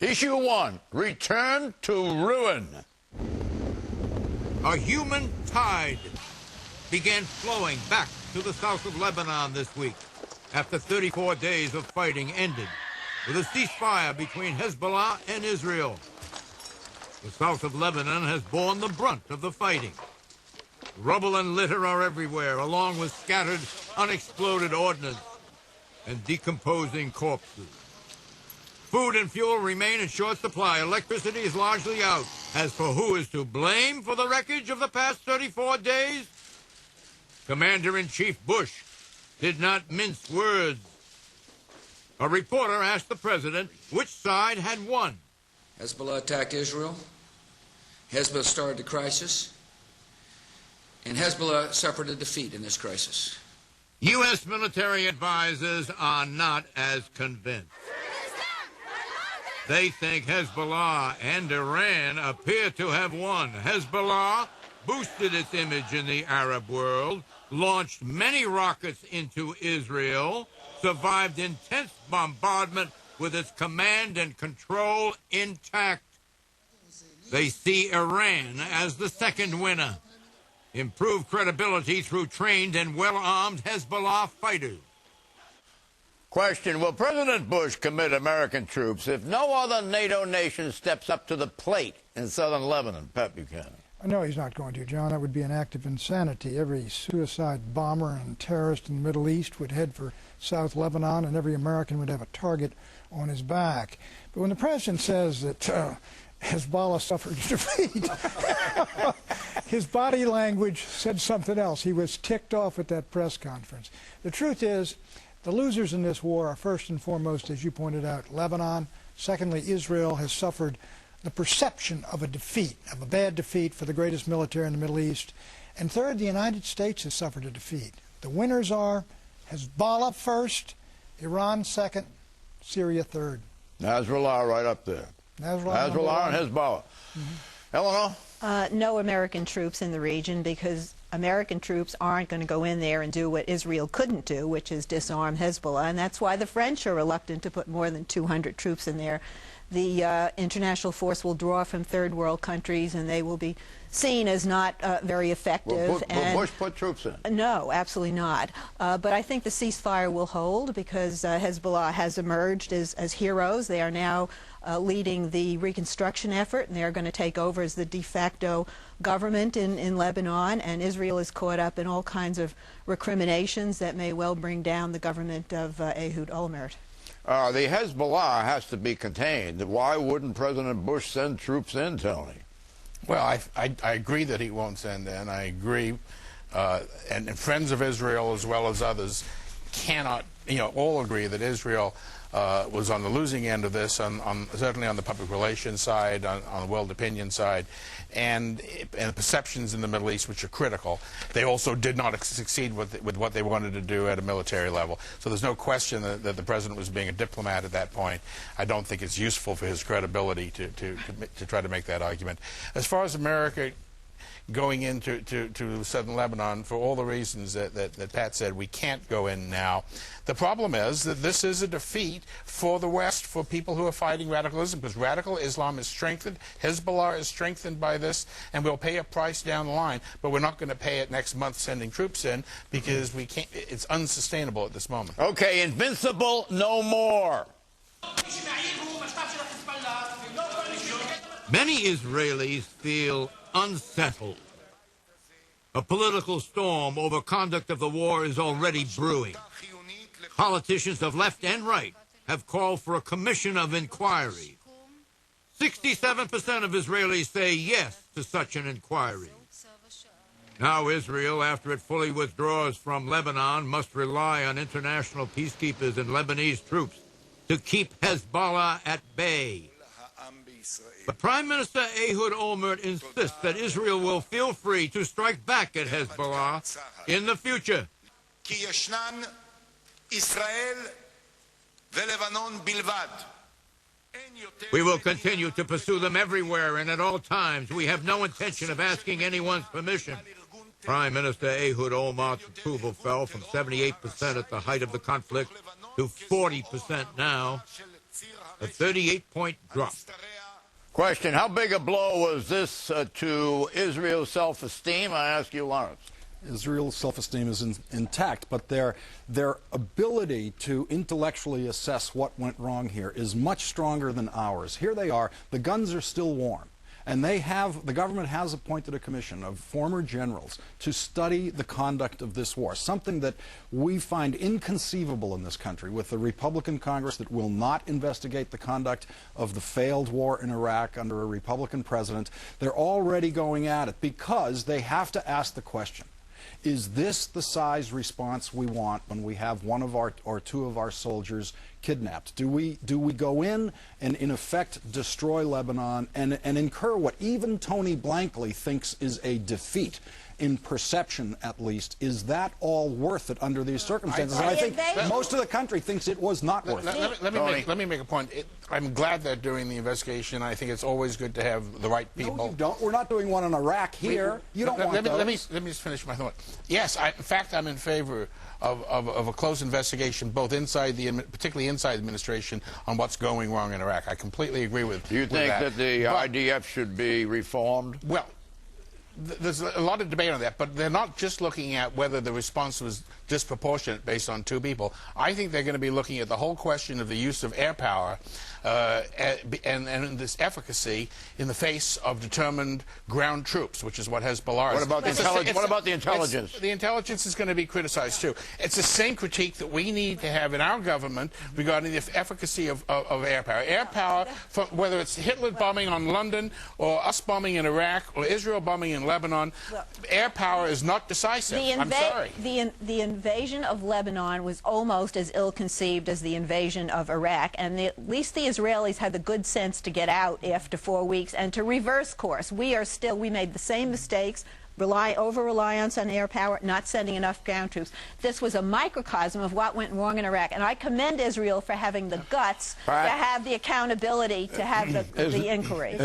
Issue 1, return to ruin. A human tide began flowing back to the south of Lebanon this week after 34 days of fighting ended with a ceasefire between Hezbollah and Israel. The south of Lebanon has borne the brunt of the fighting. Rubble and litter are everywhere, along with scattered, unexploded ordnance and decomposing corpses. Food and fuel remain in short supply. Electricity is largely out. As for who is to blame for the wreckage of the past 34 days, Commander-in-Chief Bush did not mince words. A reporter asked the president which side had won. Hezbollah attacked Israel. Hezbollah started the crisis. And Hezbollah suffered a defeat in this crisis. U.S. military advisors are not as convinced. They think Hezbollah and Iran appear to have won. Hezbollah boosted its image in the Arab world, launched many rockets into Israel, survived intense bombardment with its command and control intact. They see Iran as the second winner. Improved credibility through trained and well-armed Hezbollah fighters. Question, will President Bush commit American troops if no other NATO nation steps up to the plate in southern Lebanon? Pat Buchanan. No, he's not going to, John. That would be an act of insanity. Every suicide bomber and terrorist in the Middle East would head for South Lebanon, and every American would have a target on his back. But when the president says that Hezbollah suffered defeat, his body language said something else. He was ticked off at that press conference. The truth is, the losers in this war are first and foremost, as you pointed out, Lebanon. Secondly, Israel has suffered the perception of a defeat, of a bad defeat for the greatest military in the Middle East. And third, the United States has suffered a defeat. The winners are Hezbollah first, Iran second, Syria third. Nasrallah right up there. Nasrallah and Hezbollah. Eleanor? No American troops in the region, because American troops aren't going to go in there and do what Israel couldn't do, which is disarm Hezbollah, and that's why the French are reluctant to put more than 200 troops in there. The international force will draw from third world countries, and they will be seen as not very effective. Will Bush put troops in? No, absolutely not. But I think the ceasefire will hold, because Hezbollah has emerged as heroes. They are now leading the reconstruction effort, and they are going to take over as the de facto government in Lebanon, and Israel is caught up in all kinds of recriminations that may well bring down the government of Ehud Olmert. The Hezbollah has to be contained. Why wouldn't President Bush send troops in, Tony? Well, I agree that he won't send in. I agree, and friends of Israel as well as others cannot, all agree that Israel was on the losing end of this, certainly on the public relations side, on the world opinion side, and perceptions in the Middle East, which are critical. They also did not succeed with what they wanted to do at a military level. So there's no question that the president was being a diplomat at that point. I don't think it's useful for his credibility to try to make that argument. As far as America going into southern Lebanon, for all the reasons that Pat said, we can't go in now. The problem is that this is a defeat for the West, for people who are fighting radicalism, because radical Islam is strengthened, Hezbollah is strengthened by this, and we'll pay a price down the line, but we're not going to pay it next month sending troops in, because we can't. It's unsustainable at this moment. Okay, invincible no more. Many Israelis feel unsettled. A political storm over conduct of the war is already brewing. Politicians of left and right have called for a commission of inquiry. 67% of Israelis say yes to such an inquiry. Now Israel, after it fully withdraws from Lebanon, must rely on international peacekeepers and Lebanese troops to keep Hezbollah at bay. But Prime Minister Ehud Olmert insists that Israel will feel free to strike back at Hezbollah in the future. We will continue to pursue them everywhere and at all times. We have no intention of asking anyone's permission. Prime Minister Ehud Olmert's approval fell from 78% at the height of the conflict to 40% now. a 38-point drop. Question, how big a blow was this to Israel's self-esteem? I ask you, Lawrence. Israel's self-esteem is intact, but their ability to intellectually assess what went wrong here is much stronger than ours. Here they are, the guns are still warm, and the government has appointed a commission of former generals to study the conduct of this war, something that we find inconceivable in this country, with a Republican Congress that will not investigate the conduct of the failed war in Iraq under a Republican president. They're already going at it because they have to ask the question, is this the size response we want when we have one of our or two of our soldiers kidnapped? Do we go in and in effect destroy Lebanon and incur what even Tony Blankley thinks is a defeat? In perception, at least, is that all worth it under these circumstances? And I think most of the country thinks it was not worth it. Let me make a point. I'm glad that during the investigation, I think it's always good to have the right people. No, you don't. We're not doing one in Iraq here. You don't want those. Let me just finish my thought. Yes, in fact, I'm in favor of a close investigation, both particularly inside the administration, on what's going wrong in Iraq. I completely agree with that. Do you think that the IDF should be reformed? Well, there's a lot of debate on that, but they're not just looking at whether the response was disproportionate based on two people. I think they're going to be looking at the whole question of the use of air power and this efficacy in the face of determined ground troops, which is what Hezbollah is. What about the intelligence? What about the intelligence? The intelligence is going to be criticized too. It's the same critique that we need to have in our government regarding the efficacy of air power. Air power, whether it's Hitler bombing on London or us bombing in Iraq or Israel bombing in Lebanon, air power is not decisive. I'm sorry. The invasion of Lebanon was almost as ill-conceived as the invasion of Iraq, and at least the Israelis had the good sense to get out after 4 weeks and to reverse course. We made the same mistakes, over-reliance on air power, not sending enough ground troops. This was a microcosm of what went wrong in Iraq, and I commend Israel for having the guts to have the accountability to have the inquiry.